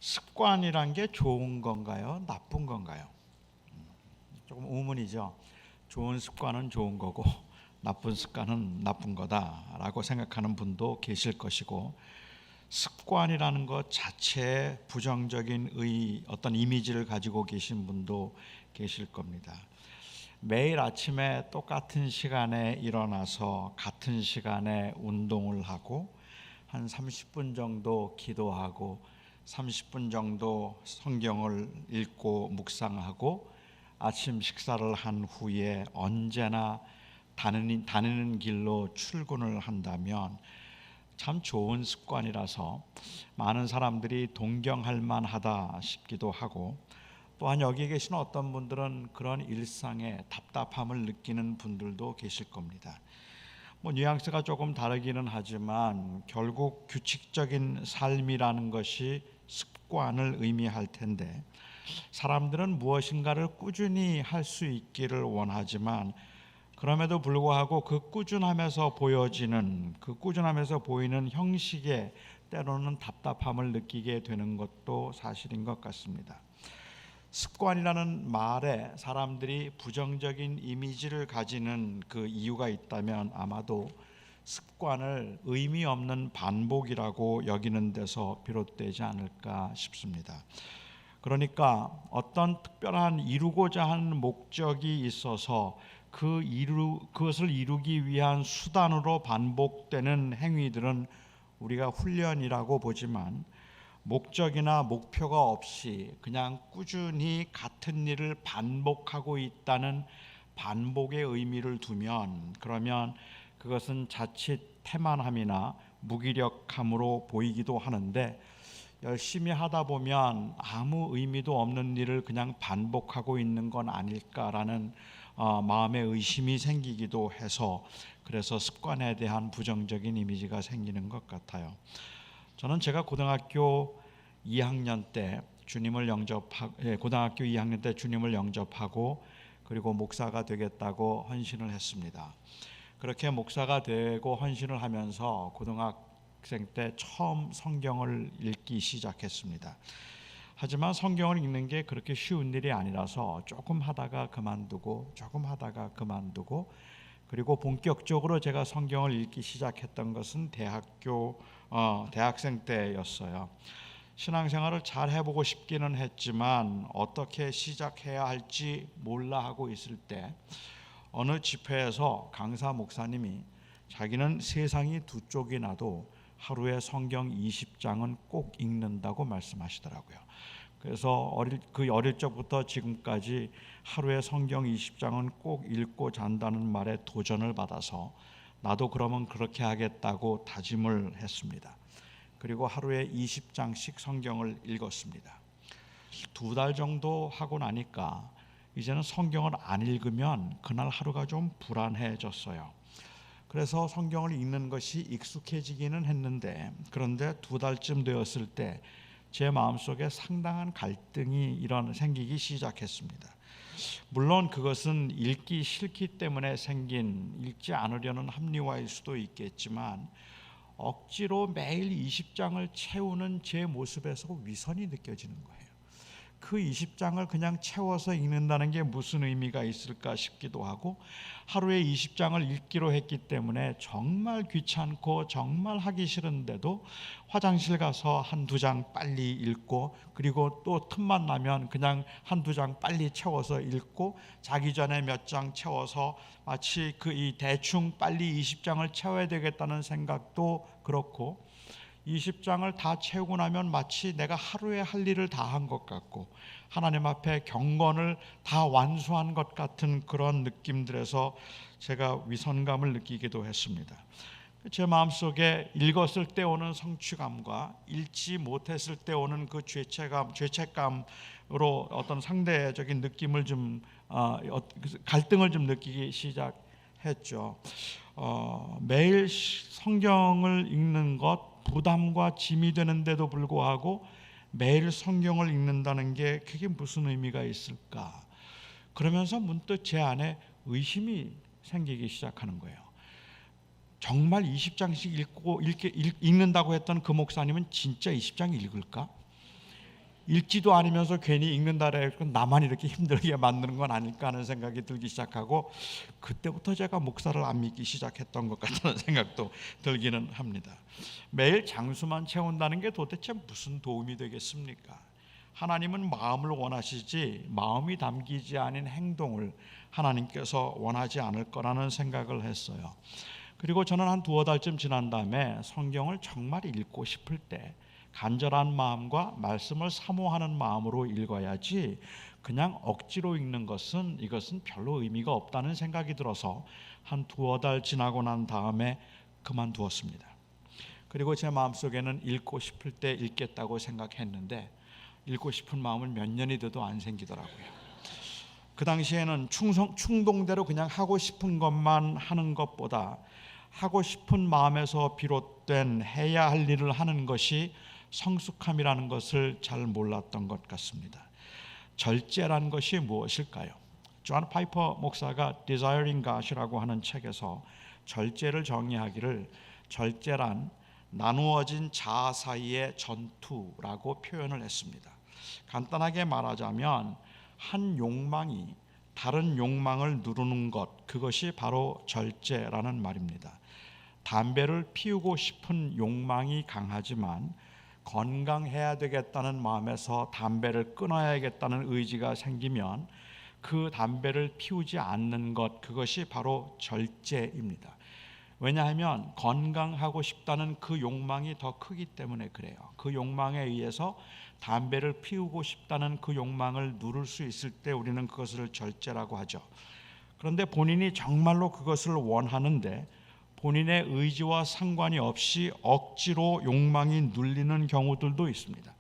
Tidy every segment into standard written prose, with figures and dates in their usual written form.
습관이란 게 좋은 건가요? 나쁜 건가요? 조금 의문이죠. 좋은 습관은 좋은 거고 나쁜 습관은 나쁜 거다라고 생각하는 분도 계실 것이고, 습관이라는 것 자체에 부정적인 어떤 이미지를 가지고 계신 분도 계실 겁니다. 매일 아침에 똑같은 시간에 일어나서 같은 시간에 운동을 하고 한 30분 정도 기도하고 30분 정도 성경을 읽고 묵상하고 아침 식사를 한 후에 언제나 다니는 길로 출근을 한다면 참 좋은 습관이라서 많은 사람들이 동경할 만하다 싶기도 하고, 또한 여기 계신 어떤 분들은 그런 일상에 답답함을 느끼는 분들도 계실 겁니다. 뉘앙스가 조금 다르기는 하지만 결국 규칙적인 삶이라는 것이 습관을 의미할 텐데, 사람들은 무엇인가를 꾸준히 할 수 있기를 원하지만 그럼에도 불구하고 그 꾸준함에서 보이는 형식에 때로는 답답함을 느끼게 되는 것도 사실인 것 같습니다. 습관이라는 말에 사람들이 부정적인 이미지를 가지는 그 이유가 있다면 아마도 습관을 의미 없는 반복이라고 여기는 데서 비롯되지 않을까 싶습니다. 그러니까 어떤 특별한 이루고자 하는 목적이 있어서 그것을 이루기 위한 수단으로 반복되는 행위들은 우리가 훈련이라고 보지만, 목적이나 목표가 없이 그냥 꾸준히 같은 일을 반복하고 있다는 반복의 의미를 두면, 그러면 그것은 자칫 태만함이나 무기력함으로 보이기도 하는데, 열심히 하다 보면 아무 의미도 없는 일을 그냥 반복하고 있는 건 아닐까라는 마음의 의심이 생기기도 해서, 그래서 습관에 대한 부정적인 이미지가 생기는 것 같아요. 저는 제가 고등학교 2학년 때 주님을 영접하고 그리고 목사가 되겠다고 헌신을 했습니다. 그렇게 목사가 되고 헌신을 하면서 고등학생 때 처음 성경을 읽기 시작했습니다. 하지만 성경을 읽는 게 그렇게 쉬운 일이 아니라서 조금 하다가 그만두고 그리고 본격적으로 제가 성경을 읽기 시작했던 것은 대학생 때였어요. 신앙생활을 잘 해보고 싶기는 했지만 어떻게 시작해야 할지 몰라 하고 있을 때, 어느 집회에서 강사 목사님이 자기는 세상이 두 쪽이 나도 하루에 성경 20장은 꼭 읽는다고 말씀하시더라고요. 그래서 어릴 적부터 지금까지 하루에 성경 20장은 꼭 읽고 잔다는 말에 도전을 받아서 나도 그러면 그렇게 하겠다고 다짐을 했습니다. 그리고 하루에 20장씩 성경을 읽었습니다. 2달 정도 하고 나니까 이제는 성경을 안 읽으면 그날 하루가 좀 불안해졌어요. 그래서 성경을 읽는 것이 익숙해지기는 했는데, 그런데 2달쯤 되었을 때 제 마음속에 상당한 갈등이 생기기 시작했습니다. 물론 그것은 읽기 싫기 때문에 생긴, 읽지 않으려는 합리화일 수도 있겠지만, 억지로 매일 20장을 채우는 제 모습에서 위선이 느껴지는 거예요. 그 20장을 그냥 채워서 읽는다는 게 무슨 의미가 있을까 싶기도 하고, 하루에 20장을 읽기로 했기 때문에 정말 귀찮고 정말 하기 싫은데도 화장실 가서 한두 장 빨리 읽고, 그리고 또 틈만 나면 그냥 한두 장 빨리 채워서 읽고, 자기 전에 몇 장 채워서 마치 이 대충 빨리 20장을 채워야 되겠다는 생각도 그렇고, 20장을 다 채우고 나면 마치 내가 하루에 할 일을 다 한 것 같고 하나님 앞에 경건을 다 완수한 것 같은 그런 느낌들에서 제가 위선감을 느끼기도 했습니다. 제 마음속에 읽었을 때 오는 성취감과 읽지 못했을 때 오는 그 죄책감으로 어떤 상대적인 느낌을 갈등을 좀 느끼기 시작했죠. 매일 성경을 읽는 것 부담과 짐이 되는데도 불구하고 매일 성경을 읽는다는 게 그게 무슨 의미가 있을까? 그러면서 문득 제 안에 의심이 생기기 시작하는 거예요. 정말 20장씩 읽는다고 했던 그 목사님은 진짜 20장 읽을까? 읽지도 않으면서 괜히 읽는다라 해서 나만 이렇게 힘들게 만드는 건 아닐까 하는 생각이 들기 시작하고, 그때부터 제가 목사를 안 믿기 시작했던 것 같다는 생각도 들기는 합니다. 매일 장수만 채운다는 게 도대체 무슨 도움이 되겠습니까? 하나님은 마음을 원하시지 마음이 담기지 않은 행동을 하나님께서 원하지 않을 거라는 생각을 했어요. 그리고 저는 한 두어 달쯤 지난 다음에 성경을 정말 읽고 싶을 때 간절한 마음과 말씀을 사모하는 마음으로 읽어야지 그냥 억지로 읽는 이것은 별로 의미가 없다는 생각이 들어서 한 두어 달 지나고 난 다음에 그만두었습니다. 그리고 제 마음속에는 읽고 싶을 때 읽겠다고 생각했는데 읽고 싶은 마음은 몇 년이 돼도 안 생기더라고요. 그 당시에는 충동대로 그냥 하고 싶은 것만 하는 것보다 하고 싶은 마음에서 비롯된 해야 할 일을 하는 것이 성숙함이라는 것을 잘 몰랐던 것 같습니다. 절제란 것이 무엇일까요? 존 파이퍼 목사가 Desiring God이라고 하는 책에서 절제를 정의하기를 절제란 나누어진 자아 사이의 전투라고 표현을 했습니다. 간단하게 말하자면 한 욕망이 다른 욕망을 누르는 것, 그것이 바로 절제라는 말입니다. 담배를 피우고 싶은 욕망이 강하지만 건강해야 되겠다는 마음에서 담배를 끊어야겠다는 의지가 생기면 그 담배를 피우지 않는 것, 그것이 바로 절제입니다. 왜냐하면 건강하고 싶다는 그 욕망이 더 크기 때문에 그래요. 그 욕망에 의해서 담배를 피우고 싶다는 그 욕망을 누를 수 있을 때 우리는 그것을 절제라고 하죠. 그런데 본인이 정말로 그것을 원하는데 본인의 의지와 상관이 없이 억지로 욕망이 눌리는 경우들도 있습니다.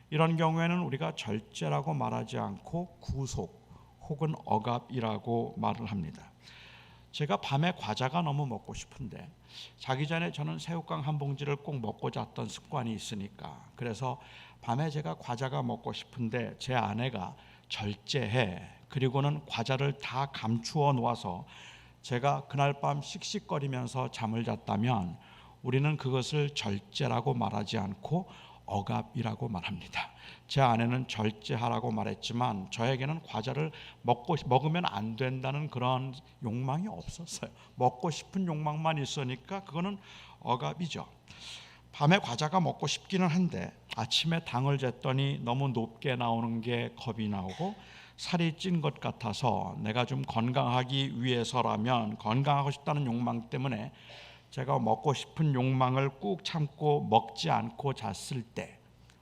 이런 경우에는 우리가 절제라고 말하지 않고 구속 혹은 억압이라고 말을 합니다. 제가 밤에 과자가 너무 먹고 싶은데 자기 전에 저는 새우깡 한 봉지를 꼭 먹고 잤던 습관이 있으니까, 그래서 밤에 제가 과자가 먹고 싶은데 제 아내가 절제해, 그리고는 과자를 다 감추어 놓아서 제가 그날 밤 씩씩거리면서 잠을 잤다면 우리는 그것을 절제라고 말하지 않고 억압이라고 말합니다. 제 아내는 절제하라고 말했지만 저에게는 과자를 먹으면 안 된다는 그런 욕망이 없었어요. 먹고 싶은 욕망만 있으니까 그거는 억압이죠. 밤에 과자가 먹고 싶기는 한데 아침에 당을 쟀더니 너무 높게 나오는 게 겁이 나오고 살이 찐 것 같아서 내가 좀 건강하기 위해서라면, 건강하고 싶다는 욕망 때문에 제가 먹고 싶은 욕망을 꾹 참고 먹지 않고 잤을 때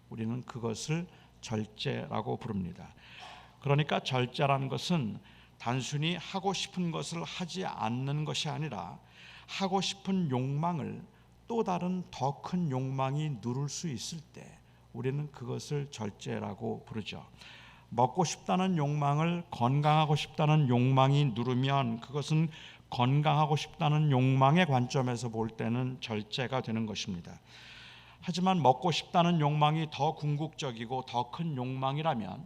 우리는 그것을 절제라고 부릅니다. 그러니까 절제라는 것은 단순히 하고 싶은 것을 하지 않는 것이 아니라 하고 싶은 욕망을 또 다른 더 큰 욕망이 누를 수 있을 때 우리는 그것을 절제라고 부르죠. 먹고 싶다는 욕망을 건강하고 싶다는 욕망이 누르면 그것은 건강하고 싶다는 욕망의 관점에서 볼 때는 절제가 되는 것입니다. 하지만 먹고 싶다는 욕망이 더 궁극적이고 더 큰 욕망이라면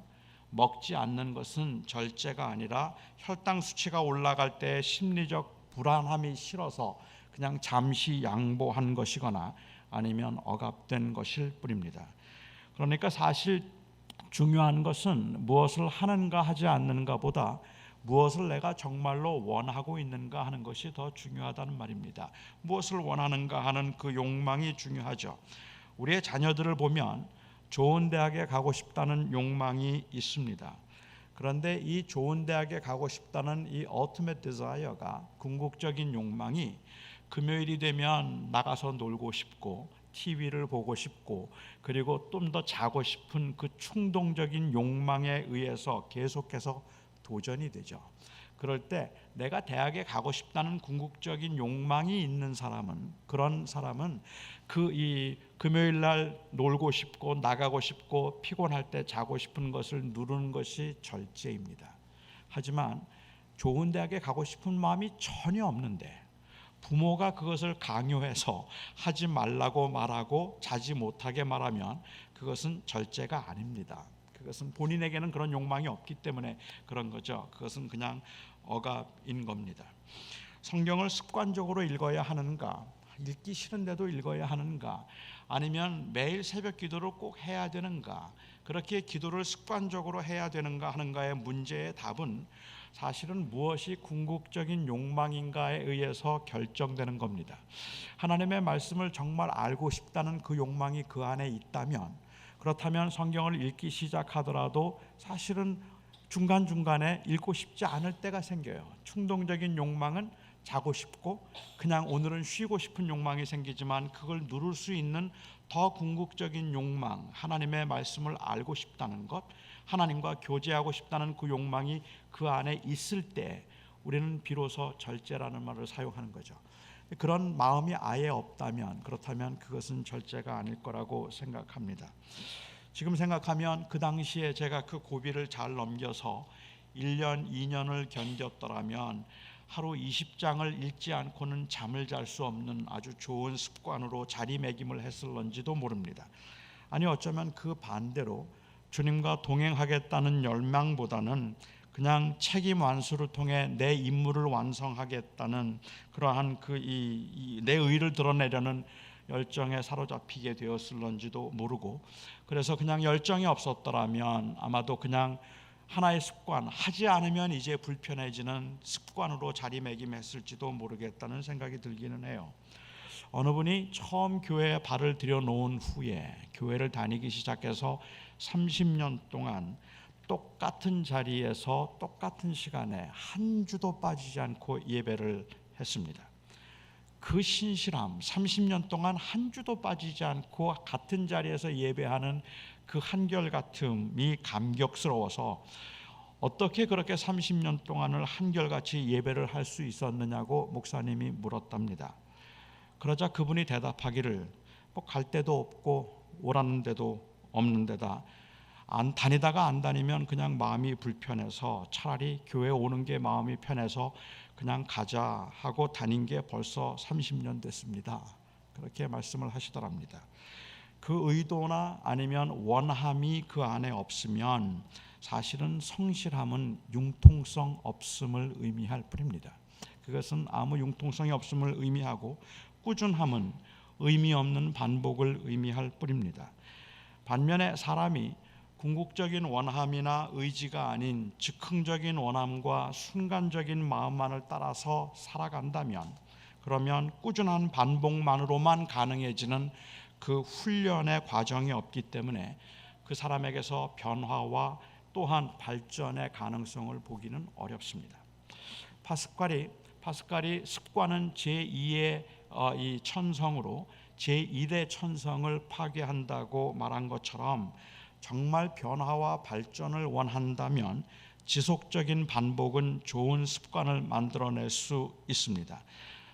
먹지 않는 것은 절제가 아니라 혈당 수치가 올라갈 때 심리적 불안함이 싫어서 그냥 잠시 양보한 것이거나 아니면 억압된 것일 뿐입니다. 그러니까 사실 중요한 것은 무엇을 하는가 하지 않는가 보다 무엇을 내가 정말로 원하고 있는가 하는 것이 더 중요하다는 말입니다. 무엇을 원하는가 하는 그 욕망이 중요하죠. 우리의 자녀들을 보면 좋은 대학에 가고 싶다는 욕망이 있습니다. 그런데 이 좋은 대학에 가고 싶다는 이 ultimate desire가, 궁극적인 욕망이 금요일이 되면 나가서 놀고 싶고 TV를 보고 싶고 그리고 좀 더 자고 싶은 그 충동적인 욕망에 의해서 계속해서 도전이 되죠. 그럴 때 내가 대학에 가고 싶다는 궁극적인 욕망이 있는 사람은, 그런 사람은 이 금요일 날 놀고 싶고 나가고 싶고 피곤할 때 자고 싶은 것을 누르는 것이 절제입니다. 하지만 좋은 대학에 가고 싶은 마음이 전혀 없는데 부모가 그것을 강요해서 하지 말라고 말하고 자지 못하게 말하면 그것은 절제가 아닙니다. 그것은 본인에게는 그런 욕망이 없기 때문에 그런 거죠. 그것은 그냥 억압인 겁니다. 성경을 습관적으로 읽어야 하는가? 읽기 싫은데도 읽어야 하는가? 아니면 매일 새벽 기도를 꼭 해야 되는가? 그렇게 기도를 습관적으로 해야 되는가 하는가의 문제의 답은 사실은 무엇이 궁극적인 욕망인가에 의해서 결정되는 겁니다. 하나님의 말씀을 정말 알고 싶다는 그 욕망이 그 안에 있다면, 그렇다면 성경을 읽기 시작하더라도 사실은 중간중간에 읽고 싶지 않을 때가 생겨요. 충동적인 욕망은 자고 싶고 그냥 오늘은 쉬고 싶은 욕망이 생기지만, 그걸 누를 수 있는 더 궁극적인 욕망, 하나님의 말씀을 알고 싶다는 것, 하나님과 교제하고 싶다는 그 욕망이 그 안에 있을 때 우리는 비로소 절제라는 말을 사용하는 거죠. 그런 마음이 아예 없다면, 그렇다면 그것은 절제가 아닐 거라고 생각합니다. 지금 생각하면 그 당시에 제가 그 고비를 잘 넘겨서 1년, 2년을 견뎠더라면 하루 20장을 읽지 않고는 잠을 잘 수 없는 아주 좋은 습관으로 자리매김을 했을런지도 모릅니다. 아니, 어쩌면 그 반대로 주님과 동행하겠다는 열망보다는 그냥 책임 완수를 통해 내 임무를 완성하겠다는 그러한 내 의를 드러내려는 열정에 사로잡히게 되었을런지도 모르고, 그래서 그냥 열정이 없었더라면 아마도 그냥 하나의 습관, 하지 않으면 이제 불편해지는 습관으로 자리매김했을지도 모르겠다는 생각이 들기는 해요. 어느 분이 처음 교회에 발을 들여놓은 후에 교회를 다니기 시작해서 30년 동안 똑같은 자리에서 똑같은 시간에 한 주도 빠지지 않고 예배를 했습니다. 그 신실함, 30년 동안 한 주도 빠지지 않고 같은 자리에서 예배하는 그 한결같음이 감격스러워서 어떻게 그렇게 30년 동안을 한결같이 예배를 할 수 있었느냐고 목사님이 물었답니다. 그러자 그분이 대답하기를, 갈 데도 없고 오라는 데도 없는 데다 다니다가 안 다니면 그냥 마음이 불편해서 차라리 교회 오는 게 마음이 편해서 그냥 가자 하고 다닌 게 벌써 30년 됐습니다. 그렇게 말씀을 하시더랍니다. 그 의도나 아니면 원함이 그 안에 없으면 사실은 성실함은 융통성 없음을 의미할 뿐입니다. 그것은 아무 융통성이 없음을 의미하고, 꾸준함은 의미 없는 반복을 의미할 뿐입니다. 반면에 사람이 궁극적인 원함이나 의지가 아닌 즉흥적인 원함과 순간적인 마음만을 따라서 살아간다면, 그러면 꾸준한 반복만으로만 가능해지는 그 훈련의 과정이 없기 때문에 그 사람에게서 변화와 또한 발전의 가능성을 보기는 어렵습니다. 파스칼이 습관은 제2의 이 천성으로 제1의 천성을 파괴한다고 말한 것처럼, 정말 변화와 발전을 원한다면 지속적인 반복은 좋은 습관을 만들어낼 수 있습니다.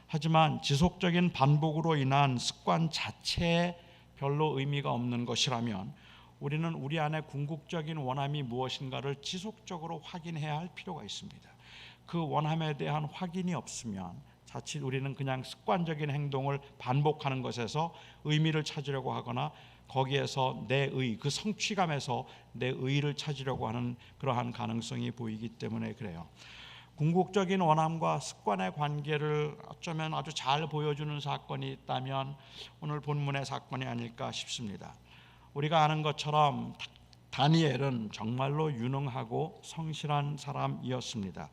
하지만 지속적인 반복으로 인한 습관 자체에 별로 의미가 없는 것이라면 우리는 우리 안에 궁극적인 원함이 무엇인가를 지속적으로 확인해야 할 필요가 있습니다. 그 원함에 대한 확인이 없으면 자칫 우리는 그냥 습관적인 행동을 반복하는 것에서 의미를 찾으려고 하거나, 거기에서 그 성취감에서 내 의의를 찾으려고 하는 그러한 가능성이 보이기 때문에 그래요. 궁극적인 원함과 습관의 관계를 어쩌면 아주 잘 보여주는 사건이 있다면 오늘 본문의 사건이 아닐까 싶습니다. 우리가 아는 것처럼 다니엘은 정말로 유능하고 성실한 사람이었습니다.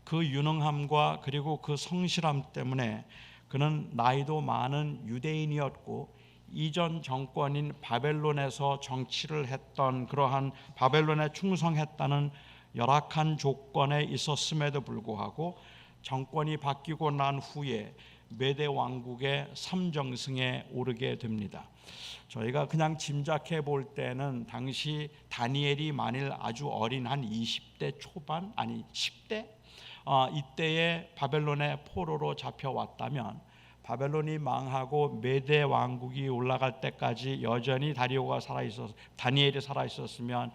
그 유능함과 그리고 그 성실함 때문에 그는 나이도 많은 유대인이었고, 이전 정권인 바벨론에서 정치를 했던 그러한 바벨론에 충성했다는 열악한 조건에 있었음에도 불구하고 정권이 바뀌고 난 후에 메대 왕국의 3정승에 오르게 됩니다. 저희가 그냥 짐작해 볼 때는 당시 다니엘이 만일 아주 어린 한 20대 초반, 아니 10대 이때에 바벨론의 포로로 잡혀왔다면, 바벨론이 망하고 메대 왕국이 올라갈 때까지 여전히 다니엘이 살아 있었으면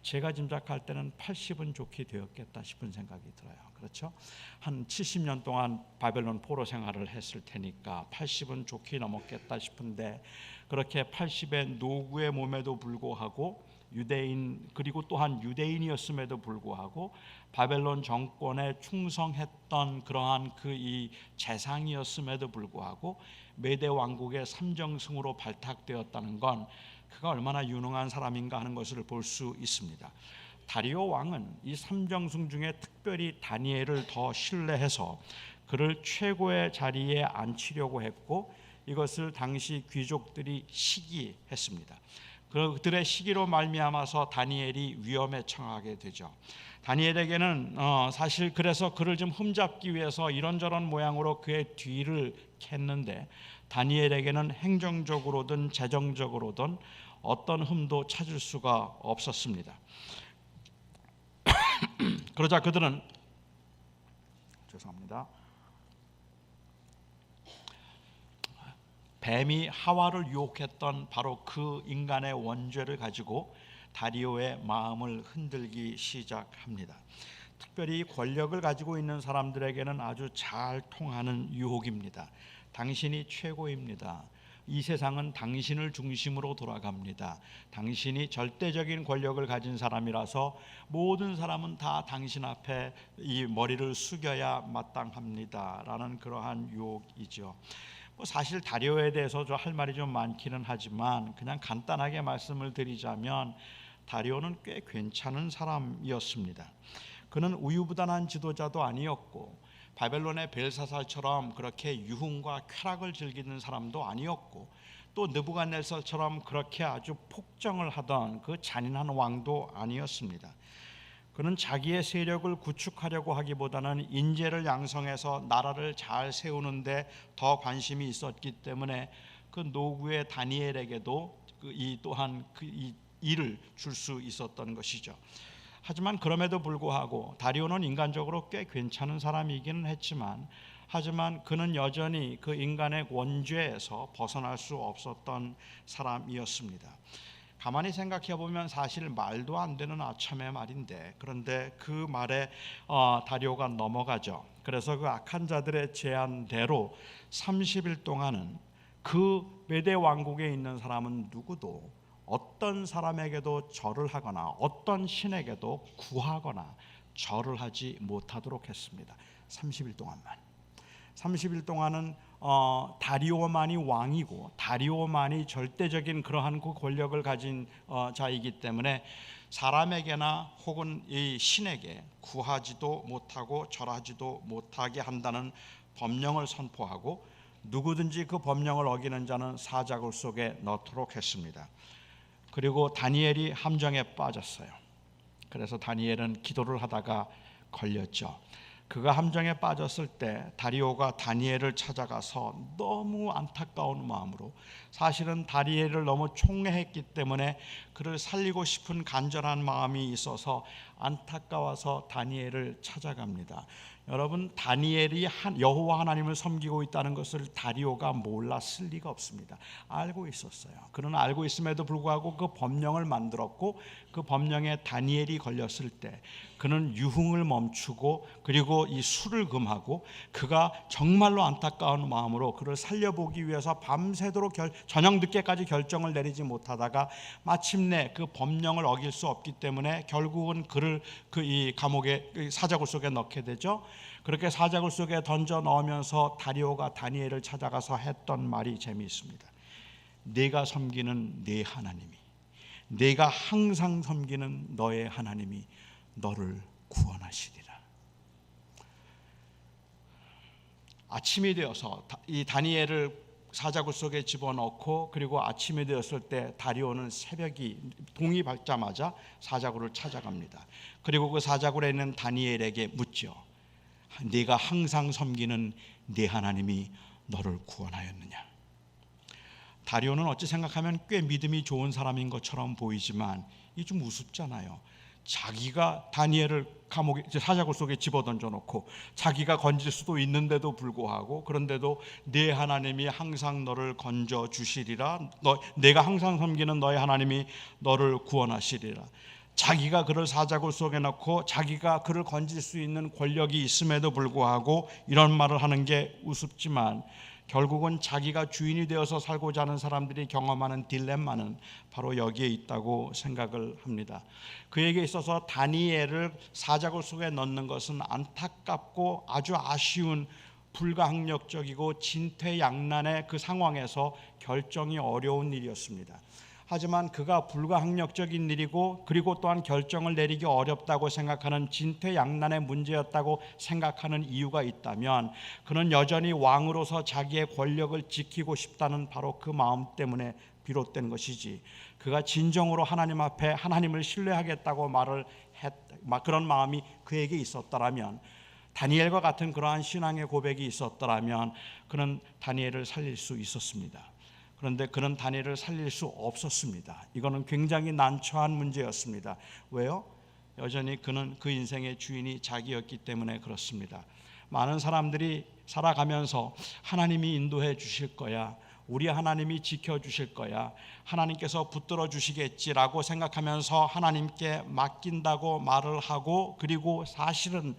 제가 짐작할 때는 80은 좋게 되었겠다 싶은 생각이 들어요. 그렇죠? 한 70년 동안 바벨론 포로 생활을 했을 테니까 80은 좋게 넘었겠다 싶은데, 그렇게 80의 노구의 몸에도 불구하고 유대인 그리고 또한 유대인이었음에도 불구하고 바벨론 정권에 충성했던 그러한 그 이 재상이었음에도 불구하고 메대 왕국의 삼정승으로 발탁되었다는 건 그가 얼마나 유능한 사람인가 하는 것을 볼 수 있습니다. 다리오 왕은 이 삼정승 중에 특별히 다니엘을 더 신뢰해서 그를 최고의 자리에 앉히려고 했고 이것을 당시 귀족들이 시기했습니다. 그들의 시기로 말미암아서 다니엘이 위험에 처하게 되죠. 다니엘에게는 사실 그래서 그를 좀 흠잡기 위해서 이런저런 모양으로 그의 뒤를 캤는데 다니엘에게는 행정적으로든 재정적으로든 어떤 흠도 찾을 수가 없었습니다. 그러자 그들은 뱀이 하와를 유혹했던 바로 그 인간의 원죄를 가지고 다리오의 마음을 흔들기 시작합니다. 특별히 권력을 가지고 있는 사람들에게는 아주 잘 통하는 유혹입니다. 당신이 최고입니다. 이 세상은 당신을 중심으로 돌아갑니다. 당신이 절대적인 권력을 가진 사람이라서 모든 사람은 다 당신 앞에 이 머리를 숙여야 마땅합니다. 라는 그러한 유혹이죠. 사실 다리오에 대해서 할 말이 좀 많기는 하지만 그냥 간단하게 말씀을 드리자면 다리오는 꽤 괜찮은 사람이었습니다. 그는 우유부단한 지도자도 아니었고 바벨론의 벨사살처럼 그렇게 유흥과 쾌락을 즐기는 사람도 아니었고 또 느부갓네살처럼 그렇게 아주 폭정을 하던 그 잔인한 왕도 아니었습니다. 그는 자기의 세력을 구축하려고 하기보다는 인재를 양성해서 나라를 잘 세우는데 더 관심이 있었기 때문에 그 노구의 다니엘에게도 이 또한 이 일을 줄 수 있었던 것이죠. 하지만 그럼에도 불구하고 다리오는 인간적으로 꽤 괜찮은 사람이기는 했지만 하지만 그는 여전히 그 인간의 원죄에서 벗어날 수 없었던 사람이었습니다. 가만히 생각해 보면 사실 말도 안 되는 아첨의 말인데 그런데 그 말에 다리오가 넘어가죠. 그래서 그 악한 자들의 제안대로 30일 동안은 그 메대 왕국에 있는 사람은 누구도 어떤 사람에게도 절을 하거나 어떤 신에게도 구하거나 절을 하지 못하도록 했습니다. 30일 동안만. 30일 동안은 다리오만이 왕이고 다리오만이 절대적인 그러한 그 권력을 가진 자이기 때문에 사람에게나 혹은 이 신에게 구하지도 못하고 절하지도 못하게 한다는 법령을 선포하고 누구든지 그 법령을 어기는 자는 사자굴 속에 넣도록 했습니다. 그리고 다니엘이 함정에 빠졌어요. 그래서 다니엘은 기도를 하다가 걸렸죠. 그가 함정에 빠졌을 때 다리오가 다니엘을 찾아가서 너무 안타까운 마음으로 사실은 다니엘을 너무 총애했기 때문에 그를 살리고 싶은 간절한 마음이 있어서 안타까워서 다니엘을 찾아갑니다. 여러분, 다니엘이 여호와 하나님을 섬기고 있다는 것을 다리오가 몰랐을 리가 없습니다. 알고 있었어요. 그는 알고 있음에도 불구하고 그 법령을 만들었고 그 법령에 다니엘이 걸렸을 때 그는 유흥을 멈추고 그리고 이 술을 금하고 그가 정말로 안타까운 마음으로 그를 살려보기 위해서 밤새도록 저녁 늦게까지 결정을 내리지 못하다가 마침내 그 법령을 어길 수 없기 때문에 결국은 그를 이 감옥에 사자굴 속에 넣게 되죠. 그렇게 사자굴 속에 던져 넣으면서 다리오가 다니엘을 찾아가서 했던 말이 재미있습니다. 네가 섬기는 네 하나님이, 네가 항상 섬기는 너의 하나님이 너를 구원하시리라. 아침이 되어서 이 다니엘을 사자굴 속에 집어넣고 그리고 아침이 되었을 때 다리오는 새벽이 동이 밝자마자 사자굴을 찾아갑니다. 그리고 그 사자굴에 있는 다니엘에게 묻죠. 네가 항상 섬기는 네 하나님이 너를 구원하였느냐. 다리오는 어찌 생각하면 꽤 믿음이 좋은 사람인 것처럼 보이지만 이게 좀 우습잖아요. 자기가 다니엘을 감옥에 사자굴 속에 집어던져 놓고 자기가 건질 수도 있는데도 불구하고 그런데도 네 하나님이 항상 너를 건져 주시리라, 내가 항상 섬기는 너의 하나님이 너를 구원하시리라. 자기가 그를 사자굴 속에 넣고 자기가 그를 건질 수 있는 권력이 있음에도 불구하고 이런 말을 하는 게 우습지만 결국은 자기가 주인이 되어서 살고자 하는 사람들이 경험하는 딜레마는 바로 여기에 있다고 생각을 합니다. 그에게 있어서 다니엘을 사자굴 속에 넣는 것은 안타깝고 아주 아쉬운 불가항력적이고 진퇴양난의 그 상황에서 결정이 어려운 일이었습니다. 하지만 그가 불가항력적인 일이고 그리고 또한 결정을 내리기 어렵다고 생각하는 진퇴양난의 문제였다고 생각하는 이유가 있다면 그는 여전히 왕으로서 자기의 권력을 지키고 싶다는 바로 그 마음 때문에 비롯된 것이지, 그가 진정으로 하나님 앞에 하나님을 신뢰하겠다고 그런 마음이 그에게 있었더라면, 다니엘과 같은 그러한 신앙의 고백이 있었더라면 그는 다니엘을 살릴 수 있었습니다. 그런데 그는 다니엘을 살릴 수 없었습니다. 이거는 굉장히 난처한 문제였습니다. 왜요? 여전히 그는 그 인생의 주인이 자기였기 때문에 그렇습니다. 많은 사람들이 살아가면서 하나님이 인도해 주실 거야, 우리 하나님이 지켜주실 거야, 하나님께서 붙들어 주시겠지라고 생각하면서 하나님께 맡긴다고 말을 하고, 그리고 사실은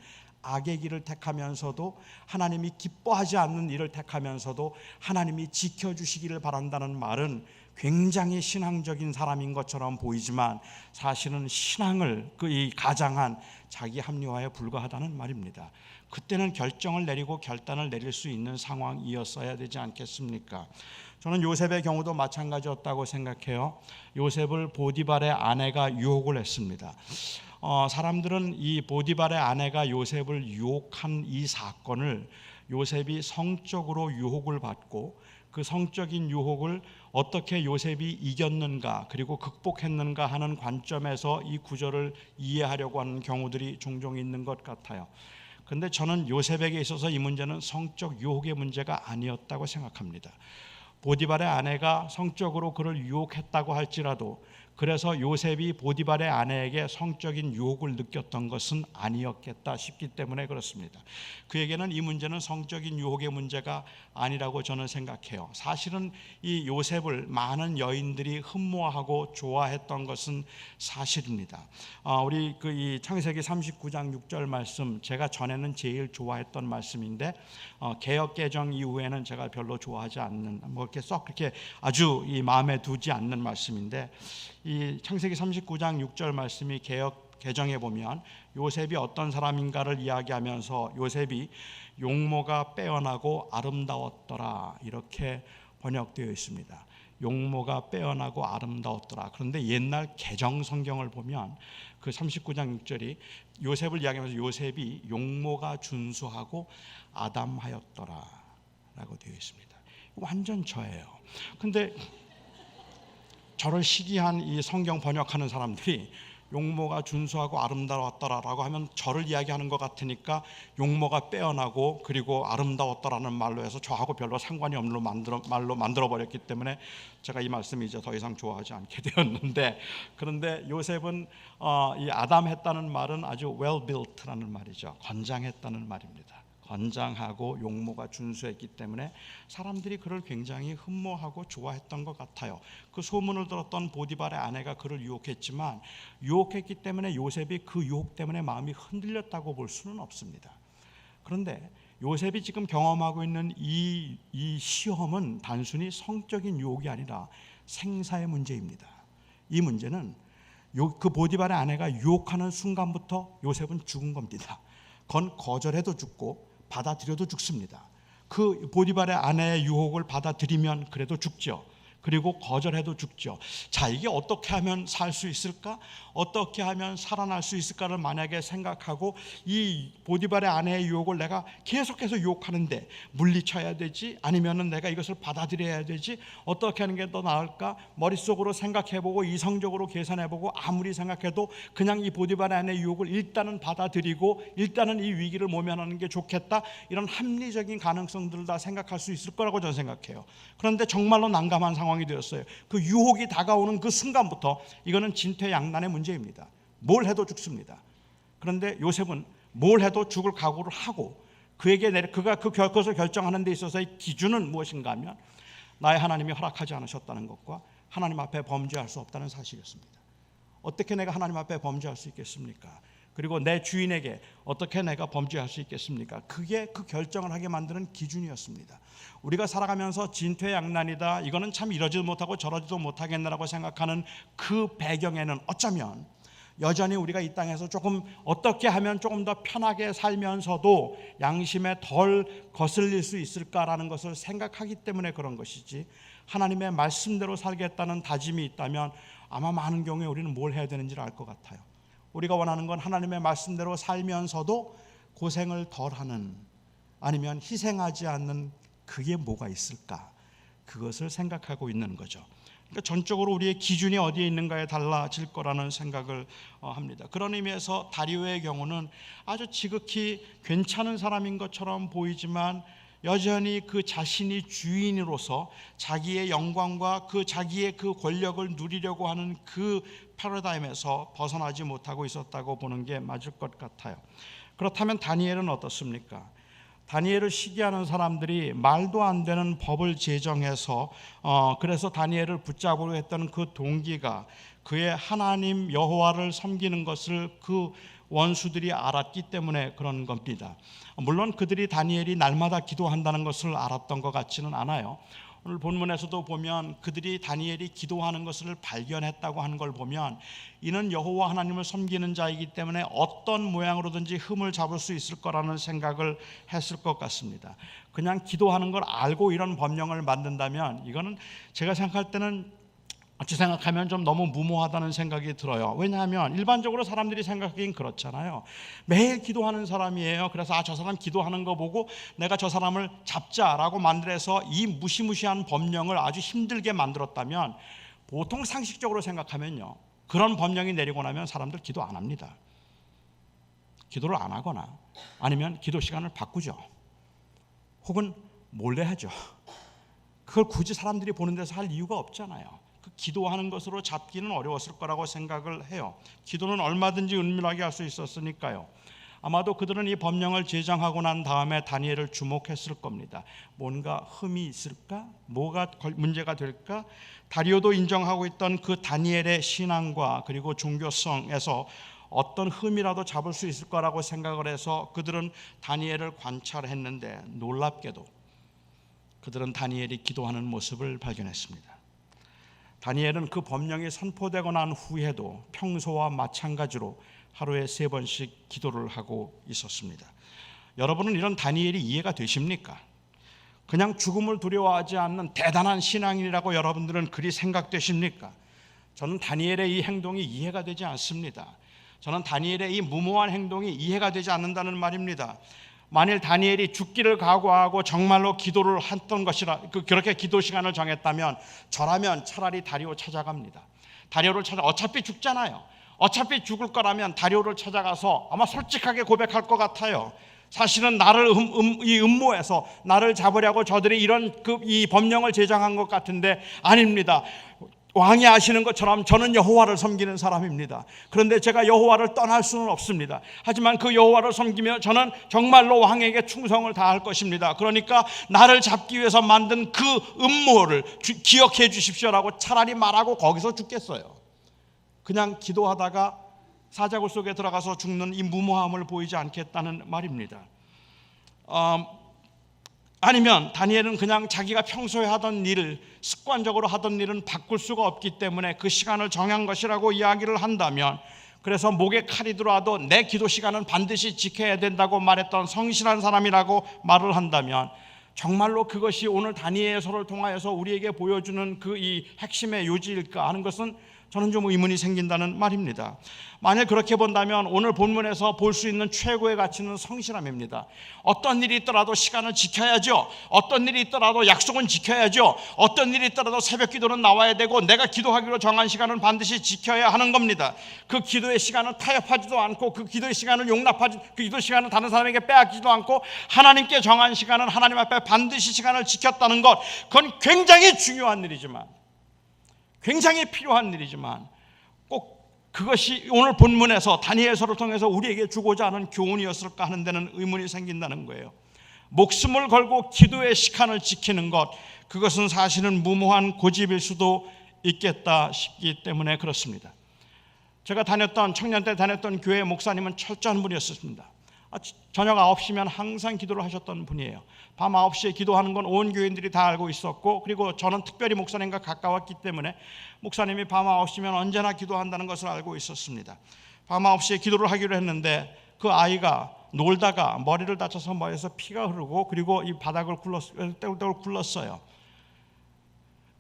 악의 길을 택하면서도, 하나님이 기뻐하지 않는 일을 택하면서도 하나님이 지켜주시기를 바란다는 말은 굉장히 신앙적인 사람인 것처럼 보이지만 사실은 신앙을 이 가장한 자기 합리화에 불과하다는 말입니다. 그때는 결정을 내리고 결단을 내릴 수 있는 상황이었어야 되지 않겠습니까? 저는 요셉의 경우도 마찬가지였다고 생각해요. 요셉을 보디발의 아내가 유혹을 했습니다. 사람들은 이 보디발의 아내가 요셉을 유혹한 이 사건을 요셉이 성적으로 유혹을 받고 그 성적인 유혹을 어떻게 요셉이 이겼는가 그리고 극복했는가 하는 관점에서 이 구절을 이해하려고 하는 경우들이 종종 있는 것 같아요. 그런데 저는 요셉에게 있어서 이 문제는 성적 유혹의 문제가 아니었다고 생각합니다. 보디발의 아내가 성적으로 그를 유혹했다고 할지라도 그래서 요셉이 보디발의 아내에게 성적인 유혹을 느꼈던 것은 아니었겠다 싶기 때문에 그렇습니다. 그에게는 이 문제는 성적인 유혹의 문제가 아니라고 저는 생각해요. 사실은 이 요셉을 많은 여인들이 흠모하고 좋아했던 것은 사실입니다. 우리 이 창세기 39장 6절 말씀, 제가 전에는 제일 좋아했던 말씀인데 개역 개정 이후에는 제가 별로 좋아하지 않는, 이렇게 썩 그렇게 아주 이 마음에 두지 않는 말씀인데, 이 창세기 39장 6절 말씀이 개역 개정에 보면 요셉이 어떤 사람인가를 이야기하면서 요셉이 용모가 빼어나고 아름다웠더라 이렇게 번역되어 있습니다. 용모가 빼어나고 아름다웠더라. 그런데 옛날 개정 성경을 보면 그 39장 6절이 요셉을 이야기하면서 요셉이 용모가 준수하고 아담하였더라 라고 되어 있습니다. 완전 저예요. 근데 저를 시기한 이 성경 번역하는 사람들이 용모가 준수하고 아름다웠더라라고 하면 저를 이야기하는 것 같으니까 용모가 빼어나고 그리고 아름다웠더라는 말로 해서 저하고 별로 상관이 없는 말로 만들어버렸기 때문에 제가 이 말씀이 이제 더 이상 좋아하지 않게 되었는데, 그런데 요셉은 이 아담했다는 말은 아주 well built라는 말이죠. 건장했다는 말입니다. 건장하고 용모가 준수했기 때문에 사람들이 그를 굉장히 흠모하고 좋아했던 것 같아요. 그 소문을 들었던 보디발의 아내가 그를 유혹했지만 유혹했기 때문에 요셉이 그 유혹 때문에 마음이 흔들렸다고 볼 수는 없습니다. 그런데 요셉이 지금 경험하고 있는 이 시험은 단순히 성적인 유혹이 아니라 생사의 문제입니다. 이 문제는 그 보디발의 아내가 유혹하는 순간부터 요셉은 죽은 겁니다. 그건 거절해도 죽고 받아들여도 죽습니다. 그 보디발의 아내의 유혹을 받아들이면 그래도 죽죠. 그리고 거절해도 죽죠. 자, 이게 어떻게 하면 살 수 있을까? 어떻게 하면 살아날 수 있을까를 만약에 생각하고 이 보디발의 아내의 유혹을 내가 계속해서 유혹하는데 물리쳐야 되지? 아니면은 내가 이것을 받아들여야 되지? 어떻게 하는 게 더 나을까? 머릿속으로 생각해보고 이성적으로 계산해보고 아무리 생각해도 그냥 이 보디발의 아내의 유혹을 일단은 받아들이고 일단은 이 위기를 모면하는 게 좋겠다, 이런 합리적인 가능성들을 다 생각할 수 있을 거라고 저는 생각해요. 그런데 정말로 난감한 상황이 되었어요. 그 유혹이 다가오는 그 순간부터 이거는 진퇴양난의 문제입니다. 뭘 해도 죽습니다. 그런데 요셉은 뭘 해도 죽을 각오를 하고 그가 그것을 결정하는 데 있어서의 기준은 무엇인가 하면 나의 하나님이 허락하지 않으셨다는 것과 하나님 앞에 범죄할 수 없다는 사실이었습니다. 어떻게 내가 하나님 앞에 범죄할 수 있겠습니까? 그리고 내 주인에게 어떻게 내가 범죄할 수 있겠습니까? 그게 그 결정을 하게 만드는 기준이었습니다. 우리가 살아가면서 진퇴양난이다, 이거는 참 이러지도 못하고 저러지도 못하겠나라고 생각하는 그 배경에는 어쩌면 여전히 우리가 이 땅에서 조금 어떻게 하면 조금 더 편하게 살면서도 양심에 덜 거슬릴 수 있을까라는 것을 생각하기 때문에 그런 것이지, 하나님의 말씀대로 살겠다는 다짐이 있다면 아마 많은 경우에 우리는 뭘 해야 되는지를 알 것 같아요. 우리가 원하는 건 하나님의 말씀대로 살면서도 고생을 덜하는, 아니면 희생하지 않는 그게 뭐가 있을까? 그것을 생각하고 있는 거죠. 그러니까 전적으로 우리의 기준이 어디에 있는가에 달라질 거라는 생각을 합니다. 그런 의미에서 다리오의 경우는 아주 지극히 괜찮은 사람인 것처럼 보이지만 여전히 그 자신이 주인으로서 자기의 영광과 그 자기의 그 권력을 누리려고 하는 그 패러다임에서 벗어나지 못하고 있었다고 보는 게 맞을 것 같아요. 그렇다면 다니엘은 어떻습니까? 다니엘을 시기하는 사람들이 말도 안 되는 법을 제정해서 그래서 다니엘을 붙잡으려 했던 그 동기가 그의 하나님 여호와를 섬기는 것을 그 원수들이 알았기 때문에 그런 겁니다. 물론 그들이 다니엘이 날마다 기도한다는 것을 알았던 것 같지는 않아요. 오늘 본문에서도 보면 그들이 다니엘이 기도하는 것을 발견했다고 하는 걸 보면 이는 여호와 하나님을 섬기는 자이기 때문에 어떤 모양으로든지 흠을 잡을 수 있을 거라는 생각을 했을 것 같습니다. 그냥 기도하는 걸 알고 이런 법령을 만든다면 이거는 제가 생각할 때는 어찌 생각하면 좀 너무 무모하다는 생각이 들어요. 왜냐하면 일반적으로 사람들이 생각하기엔 그렇잖아요. 매일 기도하는 사람이에요. 그래서 저 사람 기도하는 거 보고 내가 저 사람을 잡자라고 만들어서 이 무시무시한 법령을 아주 힘들게 만들었다면 보통 상식적으로 생각하면요, 그런 법령이 내리고 나면 사람들 기도 안 합니다. 기도를 안 하거나 아니면 기도 시간을 바꾸죠. 혹은 몰래 하죠. 그걸 굳이 사람들이 보는 데서 할 이유가 없잖아요. 그 기도하는 것으로 잡기는 어려웠을 거라고 생각을 해요. 기도는 얼마든지 은밀하게 할 수 있었으니까요. 아마도 그들은 이 법령을 제정하고 난 다음에 다니엘을 주목했을 겁니다. 뭔가 흠이 있을까? 뭐가 문제가 될까? 다리오도 인정하고 있던 그 다니엘의 신앙과 그리고 종교성에서 어떤 흠이라도 잡을 수 있을 거라고 생각을 해서 그들은 다니엘을 관찰했는데 놀랍게도 그들은 다니엘이 기도하는 모습을 발견했습니다. 다니엘은 그 법령이 선포되고 난 후에도 평소와 마찬가지로 하루에 3번씩 기도를 하고 있었습니다. 여러분은 이런 다니엘이 이해가 되십니까? 그냥 죽음을 두려워하지 않는 대단한 신앙인이라고 여러분들은 그리 생각되십니까? 저는 다니엘의 이 행동이 이해가 되지 않습니다. 저는 다니엘의 이 무모한 행동이 이해가 되지 않는다는 말입니다. 만일 다니엘이 죽기를 각오하고 정말로 기도를 했던 것이라 그렇게 기도 시간을 정했다면 저라면 차라리 다리오 찾아갑니다. 다리오를 찾아, 어차피 죽잖아요. 어차피 죽을 거라면 다리오를 찾아가서 아마 솔직하게 고백할 것 같아요. 사실은 나를 이 음모해서 나를 잡으려고 저들이 이런 이 법령을 제정한 것 같은데 아닙니다. 왕이 아시는 것처럼 저는 여호와를 섬기는 사람입니다. 그런데 제가 여호와를 떠날 수는 없습니다. 하지만 그 여호와를 섬기며 저는 정말로 왕에게 충성을 다할 것입니다. 그러니까 나를 잡기 위해서 만든 그 음모를 기억해 주십시오라고 차라리 말하고 거기서 죽겠어요. 그냥 기도하다가 사자굴 속에 들어가서 죽는 이 무모함을 보이지 않겠다는 말입니다. 아니면 다니엘은 그냥 자기가 평소에 하던 일을, 습관적으로 하던 일은 바꿀 수가 없기 때문에 그 시간을 정한 것이라고 이야기를 한다면, 그래서 목에 칼이 들어와도 내 기도 시간은 반드시 지켜야 된다고 말했던 성실한 사람이라고 말을 한다면 정말로 그것이 오늘 다니엘서를 통하여서 우리에게 보여주는 그 이 핵심의 요지일까 하는 것은 저는 좀 의문이 생긴다는 말입니다. 만약 그렇게 본다면 오늘 본문에서 볼 수 있는 최고의 가치는 성실함입니다. 어떤 일이 있더라도 시간을 지켜야죠. 어떤 일이 있더라도 약속은 지켜야죠. 어떤 일이 있더라도 새벽 기도는 나와야 되고 내가 기도하기로 정한 시간은 반드시 지켜야 하는 겁니다. 그 기도의 시간을 타협하지도 않고 그 기도의 시간을 그 기도 시간을 다른 사람에게 빼앗기지도 않고 하나님께 정한 시간은 하나님 앞에 반드시 시간을 지켰다는 것, 그건 굉장히 중요한 일이지만, 굉장히 필요한 일이지만 꼭 그것이 오늘 본문에서 다니엘서를 통해서 우리에게 주고자 하는 교훈이었을까 하는 데는 의문이 생긴다는 거예요. 목숨을 걸고 기도의 시간을 지키는 것, 그것은 사실은 무모한 고집일 수도 있겠다 싶기 때문에 그렇습니다. 제가 청년 때 다녔던 교회 목사님은 철저한 분이었습니다. 저녁 9시면 항상 기도를 하셨던 분이에요. 밤 9시에 기도하는 건 온 교인들이 다 알고 있었고, 그리고 저는 특별히 목사님과 가까웠기 때문에 목사님이 밤 9시면 언제나 기도한다는 것을 알고 있었습니다. 밤 9시에 기도를 하기로 했는데 그 아이가 놀다가 머리를 다쳐서 머리에서 피가 흐르고, 그리고 이 바닥을 떼굴떼굴 굴렀어요.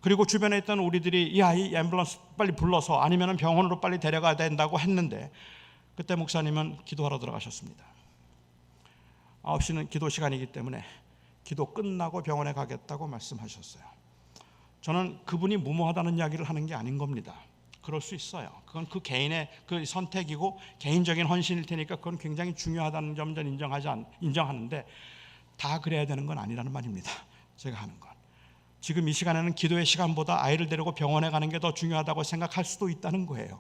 그리고 주변에 있던 우리들이 이 아이 앰뷸런스 빨리 불러서 아니면 병원으로 빨리 데려가야 된다고 했는데, 그때 목사님은 기도하러 들어가셨습니다. 9시는 기도 시간이기 때문에 기도 끝나고 병원에 가겠다고 말씀하셨어요. 저는 그분이 무모하다는 이야기를 하는 게 아닌 겁니다. 그럴 수 있어요. 그건 그 개인의 그 선택이고 개인적인 헌신일 테니까 그건 굉장히 중요하다는 점 전 인정하는데, 다 그래야 되는 건 아니라는 말입니다. 제가 하는 건 지금 이 시간에는 기도의 시간보다 아이를 데리고 병원에 가는 게 더 중요하다고 생각할 수도 있다는 거예요.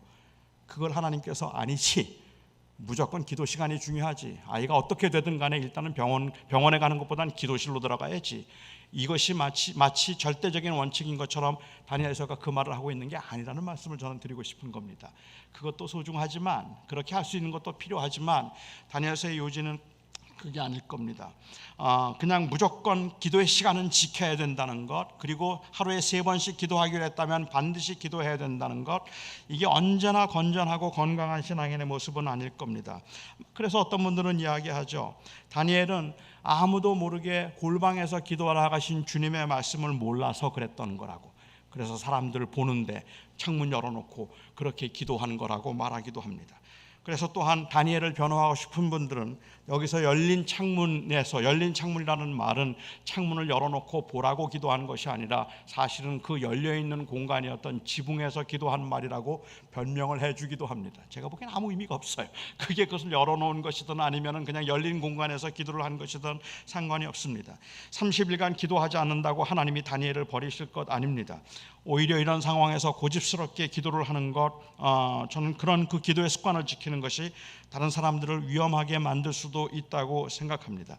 그걸 하나님께서 아니지, 무조건 기도 시간이 중요하지, 아이가 어떻게 되든 간에 일단은 병원에 가는 것보다는 기도실로 들어가야지, 이것이 마치 절대적인 원칙인 것처럼 다니엘서가 그 말을 하고 있는 게 아니라는 말씀을 저는 드리고 싶은 겁니다. 그것도 소중하지만, 그렇게 할 수 있는 것도 필요하지만, 다니엘서의 요지는 그게 아닐 겁니다. 그냥 무조건 기도의 시간은 지켜야 된다는 것, 그리고 하루에 3번씩 기도하기로 했다면 반드시 기도해야 된다는 것, 이게 언제나 건전하고 건강한 신앙인의 모습은 아닐 겁니다. 그래서 어떤 분들은 이야기하죠. 다니엘은 아무도 모르게 골방에서 기도하러 가신 주님의 말씀을 몰라서 그랬던 거라고, 그래서 사람들을 보는데 창문 열어놓고 그렇게 기도하는 거라고 말하기도 합니다. 그래서 또한 다니엘을 변호하고 싶은 분들은 여기서 열린 창문이라는 말은 창문을 열어놓고 보라고 기도하는 것이 아니라 사실은 그 열려있는 공간이었던 지붕에서 기도한 말이라고 변명을 해주기도 합니다. 제가 보기엔 아무 의미가 없어요. 그게 그것을 열어놓은 것이든 아니면 그냥 열린 공간에서 기도를 한 것이든 상관이 없습니다. 30일간 기도하지 않는다고 하나님이 다니엘을 버리실 것 아닙니다. 오히려 이런 상황에서 고집스럽게 기도를 하는 것, 저는 그런 그 기도의 습관을 지키는 것이 다른 사람들을 위험하게 만들 수도 있다고 생각합니다.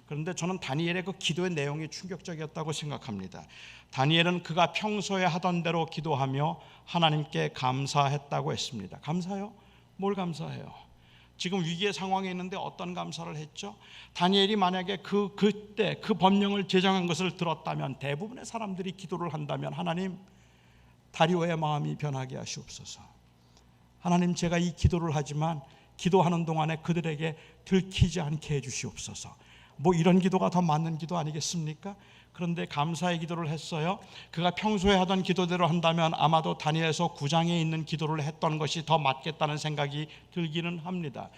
그런데 저는 다니엘의 그 기도의 내용이 충격적이었다고 생각합니다. 다니엘은 그가 평소에 하던 대로 기도하며 하나님께 감사했다고 했습니다. 감사요? 뭘 감사해요? 지금 위기의 상황에 있는데 어떤 감사를 했죠? 다니엘이 만약에 그때 그 법령을 제정한 것을 들었다면, 대부분의 사람들이 기도를 한다면, 하나님, 다리오의 마음이 변하게 하시옵소서. 하나님, 제가 이 기도를 하지만 기도하는 동안에 그들에게 들키지 않게 해주시옵소서. 뭐 이런 기도가 더 맞는 기도 아니겠습니까? 그런데 감사의 기도를 했어요. 그가 평소에 하던 기도대로 한다면 아마도 다니엘서 9장에 있는 기도를 했던 것이 더 맞겠다는 생각이 들기는 합니다.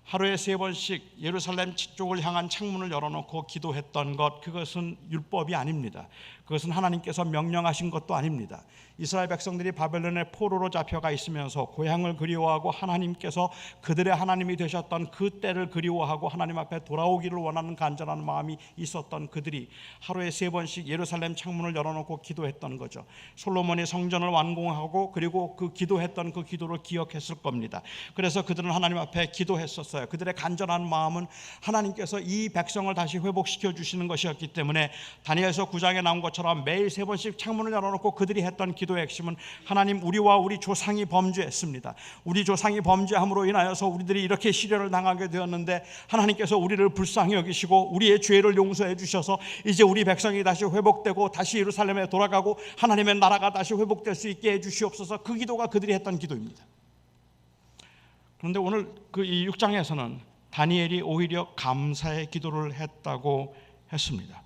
하루에 3번씩 예루살렘 쪽을 향한 창문을 열어놓고 기도했던 것, 그것은 율법이 아닙니다. 그것은 하나님께서 명령하신 것도 아닙니다. 이스라엘 백성들이 바벨론의 포로로 잡혀가 있으면서 고향을 그리워하고 하나님께서 그들의 하나님이 되셨던 그 때를 그리워하고 하나님 앞에 돌아오기를 원하는 간절한 마음이 있었던 그들이 하루에 3번씩 예루살렘 창문을 열어놓고 기도했던 거죠. 솔로몬이 성전을 완공하고 그리고 그 기도했던 그 기도를 기억했을 겁니다. 그래서 그들은 하나님 앞에 기도했었어요. 그들의 간절한 마음은 하나님께서 이 백성을 다시 회복시켜 주시는 것이었기 때문에 다니엘서 9장에 나온 것처럼 매일 3번씩 창문을 열어놓고 그들이 했던 기도의 핵심은, 하나님, 우리와 우리 조상이 범죄했습니다. 우리 조상이 범죄함으로 인하여서 우리들이 이렇게 시련을 당하게 되었는데 하나님께서 우리를 불쌍히 여기시고 우리의 죄를 용서해 주셔서 이제 우리 백성이 다시 회복되고 다시 예루살렘에 돌아가고 하나님의 나라가 다시 회복될 수 있게 해 주시옵소서. 그 기도가 그들이 했던 기도입니다. 그런데 오늘 이 6장에서는 다니엘이 오히려 감사의 기도를 했다고 했습니다.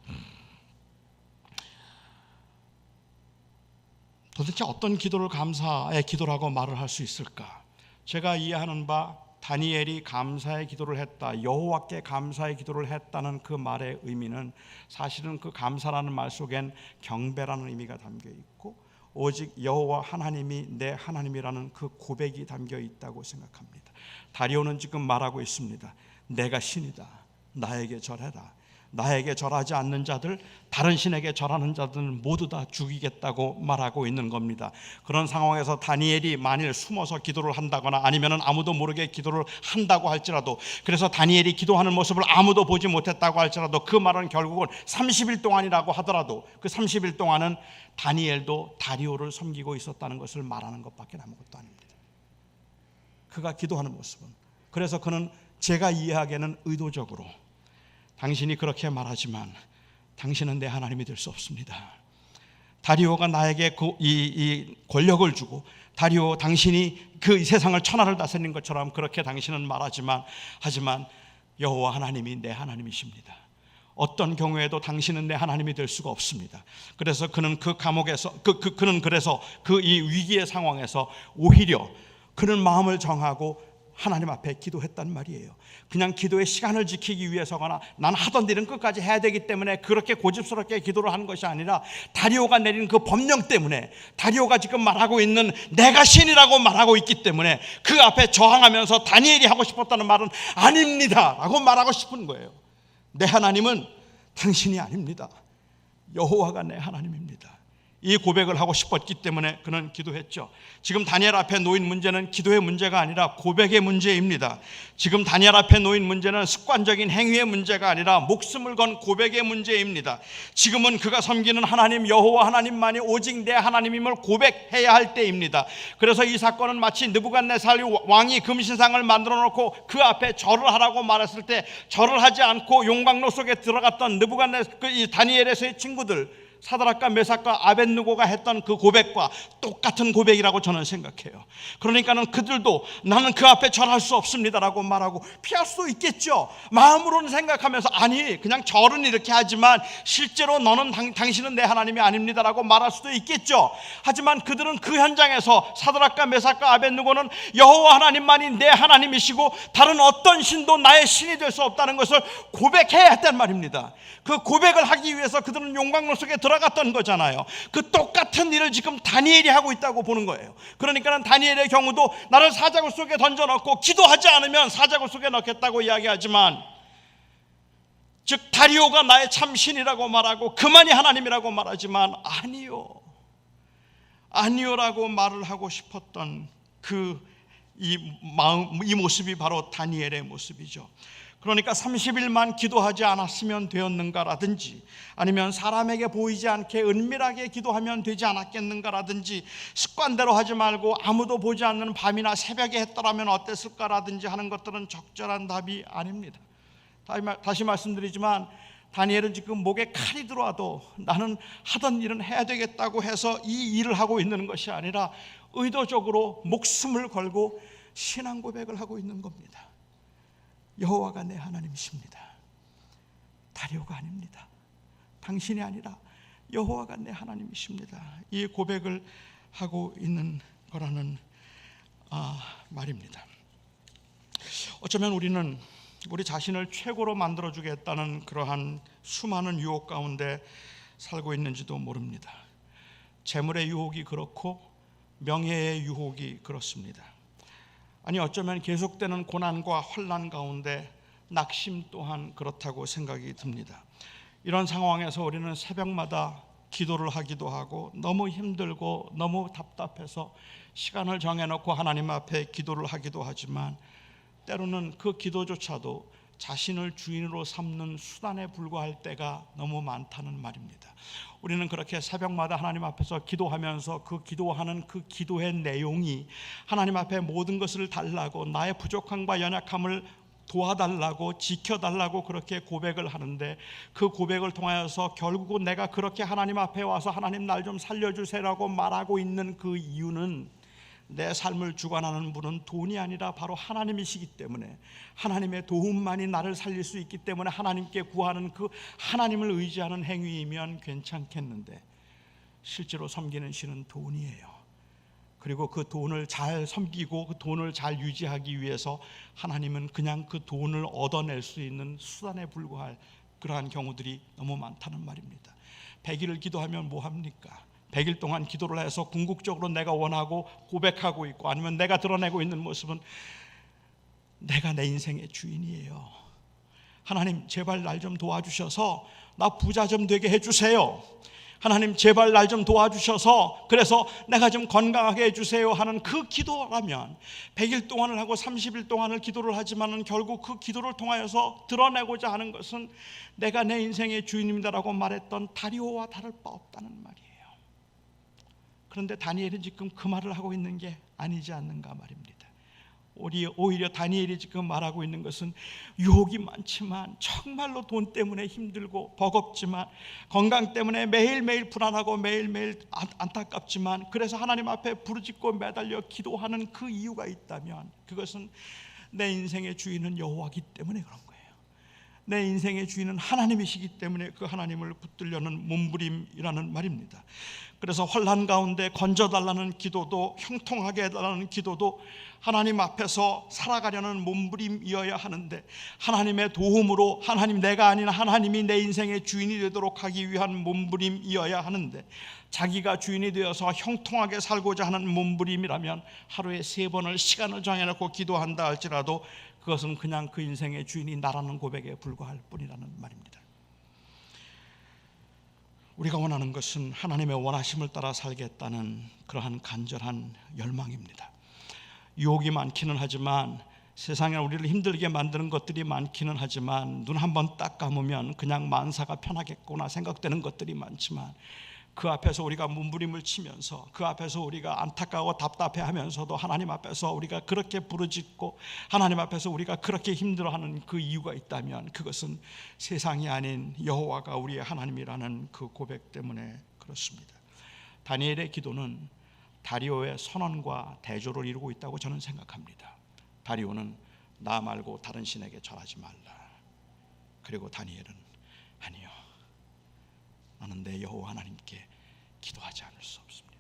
도대체 어떤 기도를 감사의 기도라고 말을 할 수 있을까? 제가 이해하는 바, 다니엘이 감사의 기도를 했다, 여호와께 감사의 기도를 했다는 그 말의 의미는, 사실은 그 감사라는 말 속엔 경배라는 의미가 담겨 있고 오직 여호와 하나님이 내 하나님이라는 그 고백이 담겨 있다고 생각합니다. 다리오는 지금 말하고 있습니다. 내가 신이다, 나에게 절해라. 나에게 절하지 않는 자들, 다른 신에게 절하는 자들은 모두 다 죽이겠다고 말하고 있는 겁니다. 그런 상황에서 다니엘이 만일 숨어서 기도를 한다거나 아니면 아무도 모르게 기도를 한다고 할지라도, 그래서 다니엘이 기도하는 모습을 아무도 보지 못했다고 할지라도, 그 말은 결국은 30일 동안이라고 하더라도 그 30일 동안은 다니엘도 다리오를 섬기고 있었다는 것을 말하는 것밖에 아무것도 아닙니다. 그가 기도하는 모습은, 그래서 그는 제가 이해하기에는 의도적으로 당신이 그렇게 말하지만 당신은 내 하나님이 될 수 없습니다. 다리오가 나에게 이 권력을 주고 다리오 당신이 그 세상을 천하를 다스리는 것처럼 그렇게 당신은 말하지만 하지만 여호와 하나님이 내 하나님이십니다. 어떤 경우에도 당신은 내 하나님이 될 수가 없습니다. 그래서 그는 그 감옥에서 그는 그래서 그 이 위기의 상황에서 오히려 그는 마음을 정하고 하나님 앞에 기도했단 말이에요. 그냥 기도의 시간을 지키기 위해서거나 난 하던 일은 끝까지 해야 되기 때문에 그렇게 고집스럽게 기도를 한 것이 아니라 다리오가 내린 그 법령 때문에, 다리오가 지금 말하고 있는 내가 신이라고 말하고 있기 때문에 그 앞에 저항하면서 다니엘이 하고 싶었다는 말은 아닙니다 라고 말하고 싶은 거예요. 내 하나님은 당신이 아닙니다. 여호와가 내 하나님입니다. 이 고백을 하고 싶었기 때문에 그는 기도했죠. 지금 다니엘 앞에 놓인 문제는 기도의 문제가 아니라 고백의 문제입니다. 지금 다니엘 앞에 놓인 문제는 습관적인 행위의 문제가 아니라 목숨을 건 고백의 문제입니다. 지금은 그가 섬기는 하나님 여호와 하나님만이 오직 내 하나님임을 고백해야 할 때입니다. 그래서 이 사건은 마치 느부갓네살 왕이 금신상을 만들어 놓고 그 앞에 절을 하라고 말했을 때 절을 하지 않고 용광로 속에 들어갔던 다니엘의 친구들 사드락과 메삭과 아벳느고가 했던 그 고백과 똑같은 고백이라고 저는 생각해요. 그러니까는 그들도 나는 그 앞에 절할 수 없습니다라고 말하고 피할 수도 있겠죠. 마음으로는 생각하면서 아니 그냥 절은 이렇게 하지만 실제로 너는 당신은 내 하나님이 아닙니다라고 말할 수도 있겠죠. 하지만 그들은 그 현장에서 사드락과 메삭과 아벳느고는 여호와 하나님만이 내 하나님이시고 다른 어떤 신도 나의 신이 될 수 없다는 것을 고백해야 했단 말입니다. 그 고백을 하기 위해서 그들은 용광로 속에 들어갔던 거잖아요. 그 똑같은 일을 지금 다니엘이 하고 있다고 보는 거예요. 그러니까는 다니엘의 경우도 나를 사자굴 속에 던져넣고 기도하지 않으면 사자굴 속에 넣겠다고 이야기하지만, 즉 다리오가 나의 참 신이라고 말하고 그만이 하나님이라고 말하지만 아니요라고 말을 하고 싶었던 이 모습이 바로 다니엘의 모습이죠. 그러니까 30일만 기도하지 않았으면 되었는가라든지, 아니면 사람에게 보이지 않게 은밀하게 기도하면 되지 않았겠는가라든지, 습관대로 하지 말고 아무도 보지 않는 밤이나 새벽에 했더라면 어땠을까라든지 하는 것들은 적절한 답이 아닙니다. 다시 말씀드리지만 다니엘은 지금 목에 칼이 들어와도 나는 하던 일은 해야 되겠다고 해서 이 일을 하고 있는 것이 아니라 의도적으로 목숨을 걸고 신앙 고백을 하고 있는 겁니다. 여호와가 내 하나님이십니다. 다리오가 아닙니다. 당신이 아니라 여호와가 내 하나님이십니다. 이 고백을 하고 있는 거라는 말입니다. 어쩌면 우리는 우리 자신을 최고로 만들어주겠다는 그러한 수많은 유혹 가운데 살고 있는지도 모릅니다. 재물의 유혹이 그렇고 명예의 유혹이 그렇습니다. 아니 어쩌면 계속되는 고난과 환난 가운데 낙심 또한 그렇다고 생각이 듭니다. 이런 상황에서 우리는 새벽마다 기도를 하기도 하고 너무 힘들고 너무 답답해서 시간을 정해놓고 하나님 앞에 기도를 하기도 하지만 때로는 그 기도조차도 자신을 주인으로 삼는 수단에 불과할 때가 너무 많다는 말입니다. 우리는 그렇게 새벽마다 하나님 앞에서 기도하면서 그 기도하는 그 기도의 내용이 하나님 앞에 모든 것을 달라고, 나의 부족함과 연약함을 도와달라고, 지켜달라고 그렇게 고백을 하는데, 그 고백을 통하여서 결국은 내가 그렇게 하나님 앞에 와서 하나님 날 좀 살려주세요라고 말하고 있는 그 이유는 내 삶을 주관하는 분은 돈이 아니라 바로 하나님이시기 때문에, 하나님의 도움만이 나를 살릴 수 있기 때문에 하나님께 구하는 그 하나님을 의지하는 행위이면 괜찮겠는데, 실제로 섬기는 신은 돈이에요. 그리고 그 돈을 잘 섬기고 그 돈을 잘 유지하기 위해서 하나님은 그냥 그 돈을 얻어낼 수 있는 수단에 불과할 그러한 경우들이 너무 많다는 말입니다. 100일을 기도하면 뭐합니까? 100일 동안 기도를 해서 궁극적으로 내가 원하고 고백하고 있고, 아니면 내가 드러내고 있는 모습은 내가 내 인생의 주인이에요. 하나님 제발 날 좀 도와주셔서 나 부자 좀 되게 해주세요. 하나님 제발 날 좀 도와주셔서 그래서 내가 좀 건강하게 해주세요 하는 그 기도라면, 100일 동안을 하고 30일 동안을 기도를 하지만은 결국 그 기도를 통하여서 드러내고자 하는 것은 내가 내 인생의 주인입니다라고 말했던 다리오와 다를 바 없다는 말이에요. 그런데 다니엘은 지금 그 말을 하고 있는 게 아니지 않는가 말입니다. 오히려 다니엘이 지금 말하고 있는 것은 유혹이 많지만, 정말로 돈 때문에 힘들고 버겁지만, 건강 때문에 매일매일 불안하고 매일매일 안타깝지만, 그래서 하나님 앞에 부르짖고 매달려 기도하는 그 이유가 있다면, 그것은 내 인생의 주인은 여호와이기 때문에 그런 거예요. 내 인생의 주인은 하나님이시기 때문에 그 하나님을 붙들려는 몸부림이라는 말입니다. 그래서 환난 가운데 건져달라는 기도도, 형통하게 해달라는 기도도 하나님 앞에서 살아가려는 몸부림이어야 하는데, 하나님의 도움으로, 하나님, 내가 아닌 하나님이 내 인생의 주인이 되도록 하기 위한 몸부림이어야 하는데, 자기가 주인이 되어서 형통하게 살고자 하는 몸부림이라면 하루에 3번을 시간을 정해놓고 기도한다 할지라도 그것은 그냥 그 인생의 주인이 나라는 고백에 불과할 뿐이라는 말입니다. 우리가 원하는 것은 하나님의 원하심을 따라 살겠다는 그러한 간절한 열망입니다. 유혹이 많기는 하지만, 세상에 우리를 힘들게 만드는 것들이 많기는 하지만, 눈 한번 딱 감으면 그냥 만사가 편하겠구나 생각되는 것들이 많지만, 그 앞에서 우리가 몸부림을 치면서, 그 앞에서 우리가 안타까워 답답해하면서도 하나님 앞에서 우리가 그렇게 부르짖고 하나님 앞에서 우리가 그렇게 힘들어하는 그 이유가 있다면, 그것은 세상이 아닌 여호와가 우리의 하나님이라는 그 고백 때문에 그렇습니다. 다니엘의 기도는 다리오의 선언과 대조를 이루고 있다고 저는 생각합니다. 다리오는 나 말고 다른 신에게 절하지 말라. 그리고 다니엘은 아니요, 나는 내 여호와 하나님께 기도하지 않을 수 없습니다.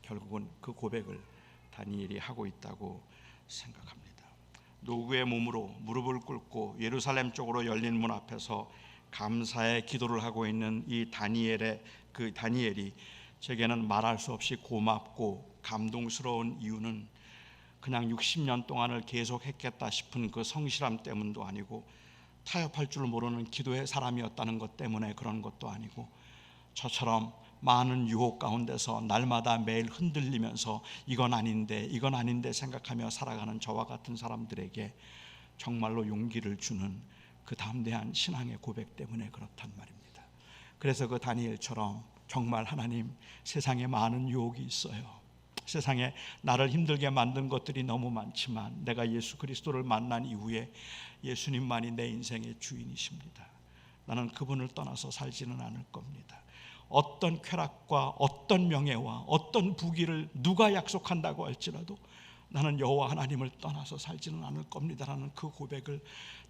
결국은 그 고백을 다니엘이 하고 있다고 생각합니다. 노구의 몸으로 무릎을 꿇고 예루살렘 쪽으로 열린 문 앞에서 감사의 기도를 하고 있는 이 다니엘이 제게는 말할 수 없이 고맙고 감동스러운 이유는 그냥 60년 동안을 계속했겠다 싶은 그 성실함 때문도 아니고, 타협할 줄 모르는 기도의 사람이었다는 것 때문에 그런 것도 아니고, 저처럼 많은 유혹 가운데서 날마다 매일 흔들리면서 이건 아닌데 생각하며 살아가는 저와 같은 사람들에게 정말로 용기를 주는 그 담대한 신앙의 고백 때문에 그렇단 말입니다. 그래서 그 다니엘처럼 정말 하나님, 세상에 많은 유혹이 있어요. 세상에 나를 힘들게 만든 것들이 너무 많지만, 내가 예수 그리스도를 만난 이후에 예수님만이 내 인생의 주인이십니다. 나는 그분을 떠나서 살지는 않을 겁니다. 어떤 쾌락과 어떤 명예와 어떤 부귀를 누가 약속한다고 할지라도 나는 여호와 하나님을 떠나서 살지는 않을 겁니다라는 그 고백을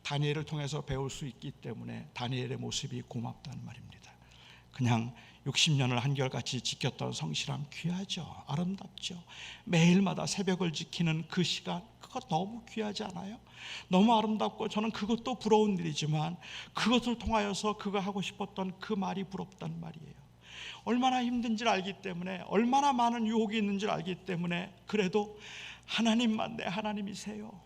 다니엘을 통해서 배울 수 있기 때문에 다니엘의 모습이 고맙다는 말입니다. 그냥 60년을 한결같이 지켰던 성실함 귀하죠. 아름답죠. 매일마다 새벽을 지키는 그 시간, 그거 너무 귀하지 않아요? 너무 아름답고 저는 그것도 부러운 일이지만, 그것을 통하여서 그가 하고 싶었던 그 말이 부럽단 말이에요. 얼마나 힘든지를 알기 때문에, 얼마나 많은 유혹이 있는지를 알기 때문에, 그래도 하나님만 내 하나님이세요,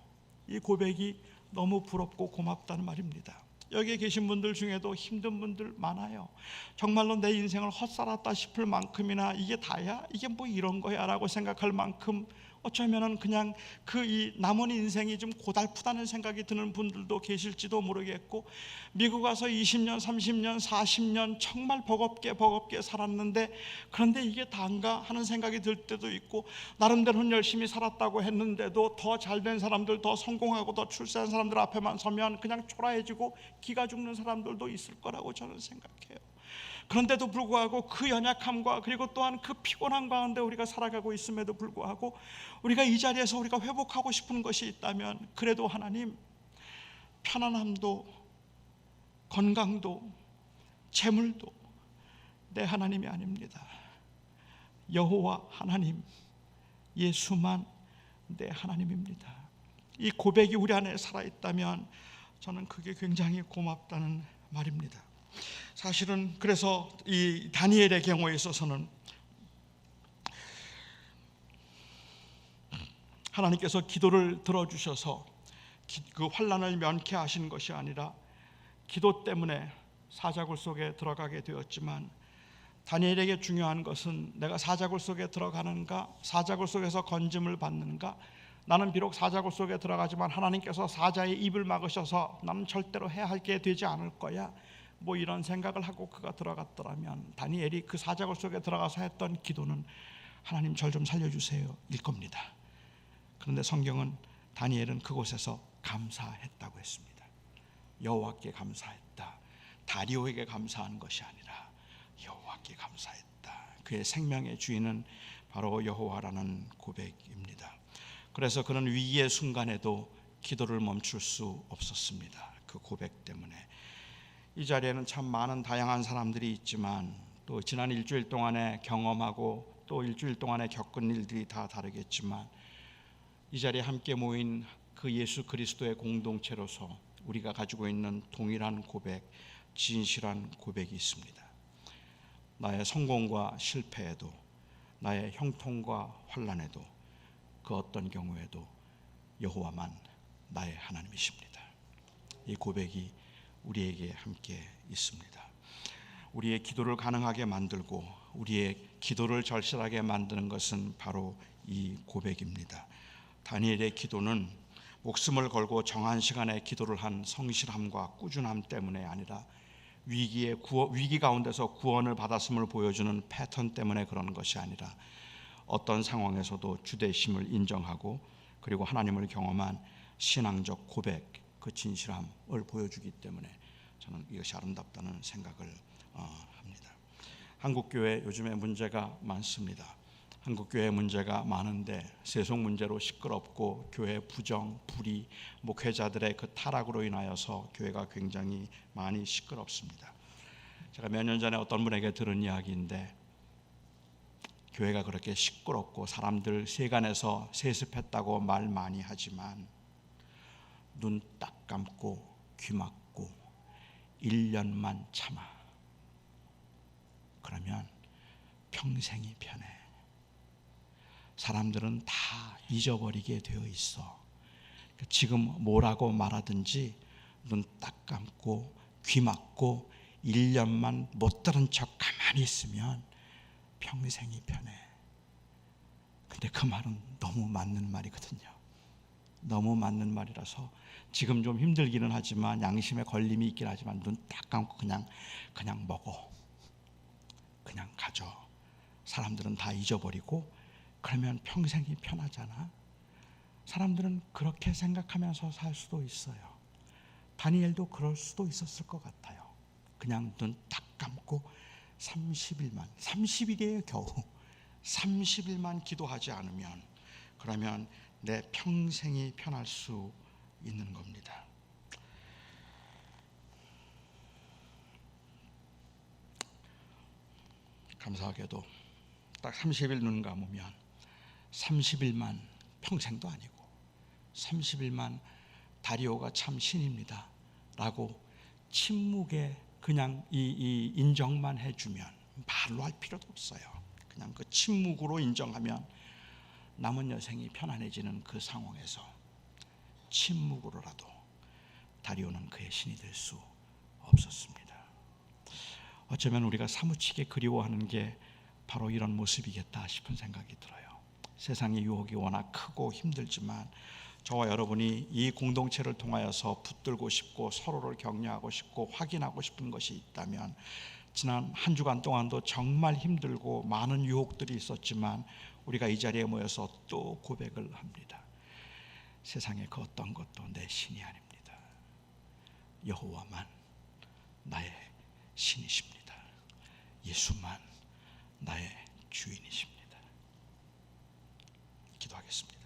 이 고백이 너무 부럽고 고맙다는 말입니다. 여기에 계신 분들 중에도 힘든 분들 많아요. 정말로 내 인생을 헛살았다 싶을 만큼이나 이게 다야? 이게 뭐 이런 거야? 라고 생각할 만큼 어쩌면은 그냥 이 남은 인생이 좀 고달프다는 생각이 드는 분들도 계실지도 모르겠고, 미국 와서 20년, 30년, 40년 정말 버겁게 살았는데, 그런데 이게 다인가 하는 생각이 들 때도 있고, 나름대로는 열심히 살았다고 했는데도 더 잘된 사람들, 더 성공하고 더 출세한 사람들 앞에만 서면 그냥 초라해지고 기가 죽는 사람들도 있을 거라고 저는 생각해요. 그런데도 불구하고 그 연약함과 그리고 또한 그 피곤한 가운데 우리가 살아가고 있음에도 불구하고 우리가 이 자리에서 우리가 회복하고 싶은 것이 있다면, 그래도 하나님, 편안함도 건강도 재물도 내 하나님이 아닙니다. 여호와 하나님, 예수만 내 하나님입니다. 이 고백이 우리 안에 살아있다면 저는 그게 굉장히 고맙다는 말입니다. 사실은 그래서 이 다니엘의 경우에 있어서는 하나님께서 기도를 들어주셔서 그 환난을 면케하신 것이 아니라 기도 때문에 사자굴 속에 들어가게 되었지만, 다니엘에게 중요한 것은 내가 사자굴 속에 들어가는가, 사자굴 속에서 건짐을 받는가, 나는 비록 사자굴 속에 들어가지만 하나님께서 사자의 입을 막으셔서 나는 절대로 해하게 되지 않을 거야, 뭐 이런 생각을 하고 그가 들어갔더라면, 다니엘이 그 사자굴 속에 들어가서 했던 기도는 하나님 절 좀 살려주세요 일 겁니다. 그런데 성경은 다니엘은 그곳에서 감사했다고 했습니다. 여호와께 감사했다. 다리오에게 감사하는 것이 아니라 여호와께 감사했다. 그의 생명의 주인은 바로 여호와라는 고백입니다. 그래서 그는 위기의 순간에도 기도를 멈출 수 없었습니다. 그 고백 때문에. 이 자리에는 참 많은 다양한 사람들이 있지만 또 지난 일주일 동안에 경험하고 또 일주일 동안에 겪은 일들이 다 다르겠지만 이 자리에 함께 모인 그 예수 그리스도의 공동체로서 우리가 가지고 있는 동일한 고백, 진실한 고백이 있습니다. 나의 성공과 실패에도, 나의 형통과 환난에도, 그 어떤 경우에도 여호와만 나의 하나님이십니다. 이 고백이 우리에게 함께 있습니다. 우리의 기도를 가능하게 만들고 우리의 기도를 절실하게 만드는 것은 바로 이 고백입니다. 다니엘의 기도는 목숨을 걸고 정한 시간에 기도를 한 성실함과 꾸준함 때문에 아니라 위기 가운데서 구원을 받았음을 보여주는 패턴 때문에 그러는 것이 아니라 어떤 상황에서도 주되심을 인정하고 그리고 하나님을 경험한 신앙적 고백, 그 진실함을 보여주기 때문에 저는 이것이 아름답다는 생각을 합니다. 한국교회 요즘에 문제가 많습니다. 한국교회 문제가 많은데 세속 문제로 시끄럽고 교회 부정, 불의, 목회자들의 그 타락으로 인하여서 교회가 굉장히 많이 시끄럽습니다. 제가 몇 년 전에 어떤 분에게 들은 이야기인데 교회가 그렇게 시끄럽고 사람들 세간에서 세습했다고 말 많이 하지만 눈 딱 감고 귀 막고 1년만 참아. 그러면 평생이 편해. 사람들은 다 잊어버리게 되어 있어. 지금 뭐라고 말하든지 눈 딱 감고 귀 막고 1년만 못 들은 척 가만히 있으면 평생이 편해. 근데 그 말은 너무 맞는 말이거든요. 너무 맞는 말이라서 지금 좀 힘들기는 하지만 양심에 걸림이 있긴 하지만 눈 딱 감고 그냥 먹어. 그냥 가져. 사람들은 다 잊어버리고 그러면 평생이 편하잖아. 사람들은 그렇게 생각하면서 살 수도 있어요. 다니엘도 그럴 수도 있었을 것 같아요. 그냥 눈 딱 감고 30일이에요 겨우. 30일만 기도하지 않으면 그러면 내 평생이 편할 수 있는 겁니다. 감사하게도 딱 30일 눈 감으면 30일만 평생도 아니고 30일만 다리오가 참 신입니다 라고 침묵에 그냥 이 인정만 해주면 말로 할 필요도 없어요. 그냥 그 침묵으로 인정하면 남은 여생이 편안해지는 그 상황에서 침묵으로라도 다리오는 그의 신이 될 수 없었습니다. 어쩌면 우리가 사무치게 그리워하는 게 바로 이런 모습이겠다 싶은 생각이 들어요. 세상의 유혹이 워낙 크고 힘들지만 저와 여러분이 이 공동체를 통하여서 붙들고 싶고 서로를 격려하고 싶고 확인하고 싶은 것이 있다면 지난 한 주간 동안도 정말 힘들고 많은 유혹들이 있었지만 우리가 이 자리에 모여서 또 고백을 합니다. 세상의 그 어떤 것도 내 신이 아닙니다. 여호와만 나의 신이십니다. 예수만 나의 주인이십니다. 기도하겠습니다.